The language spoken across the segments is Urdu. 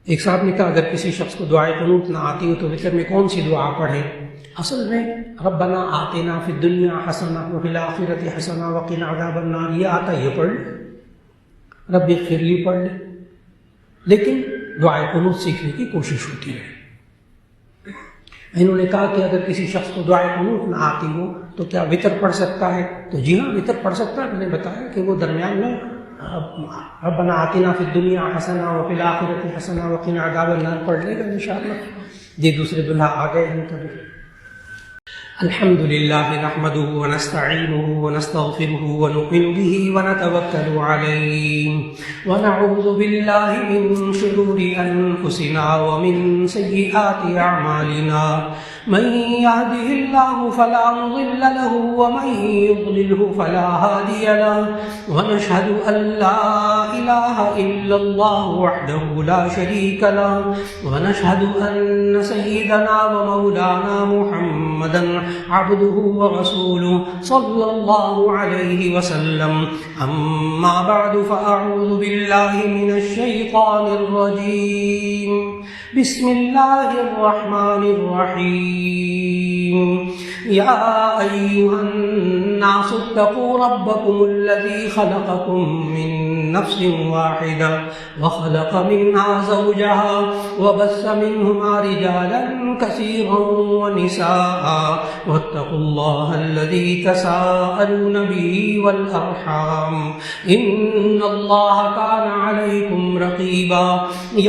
ایک صاحب نے کہا اگر کسی شخص کو دعائے قنوت نہ آتی ہو تو وتر میں کون سی دعا پڑھے؟ اصل میں ربنا آتنا فی الدنیا حسنہ وفی الآخرۃ حسنہ وقنا عذاب النار یہ آتا یہ پڑھ لے، رب اغفر لی پڑھ لے، لیکن دعائے قنوت سیکھنے کی کوشش ہوتی ہے۔ انہوں نے کہا کہ اگر کسی شخص کو دعائے قنوت نہ آتی ہو تو کیا وتر پڑھ سکتا ہے؟ تو جی ہاں وتر پڑھ سکتا ہے۔ میں نے بتایا کہ وہ درمیان میں ربنا آتنا فی الدنیا حسنہ وفی الآخرۃ حسنہ وقنا عذاب النار پڑھ لے گا انشاءاللہ۔ جی دوسرے دلہا آ گئے ہیں کبھی۔ الحمد للہ نحمدہ ونستعینہ ونستغفرہ ونؤمن بہ ونتوکل علیہ ونعوذ باللہ من شرور انفسنا ومن سیئات اعمالنا من يهده الله فلا مضل له ومن يضلله فلا هادي له ونشهد أن لا إله إلا الله وحده لا شريك له ونشهد أن سيدنا ومولانا محمدا عبده ورسوله صلى الله عليه وسلم أما بعد فأعوذ بالله من الشيطان الرجيم بسم الله الرحمن الرحيم يا أيها الناس اتقوا ربكم الذي خلقكم من نفس واحدة وخلق منها زوجها وبث منهما رجالا كثيرا ونساء واتقوا الله الذي تساءلون به والأرحام إن الله كان عليكم رقيبا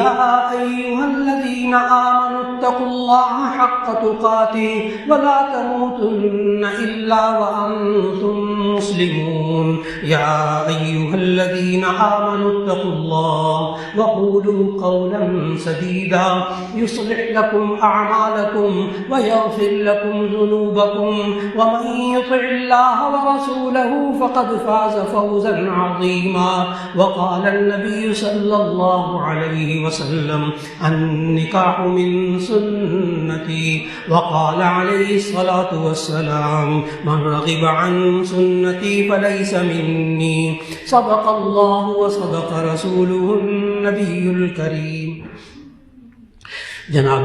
يا أيها الذين آمنوا اتقوا الله حق تقاته ولا تموتن إلا وأنتم مسلمون يا أيها الذين آمنوا اتقوا الله وقولوا قولا سديدا يصلح لكم أعمالكم ويغفر لكم ذنوبكم ومن يطع الله ورسوله فقد فاز فوزا عظيما وقال النبي صلى الله عليه وسلم النكاح من سنتي وقال عليه الصلاة والسلام من رغب عن سنتي فليس مني صدق الله وصدق رسوله النبي الكريم۔ جناب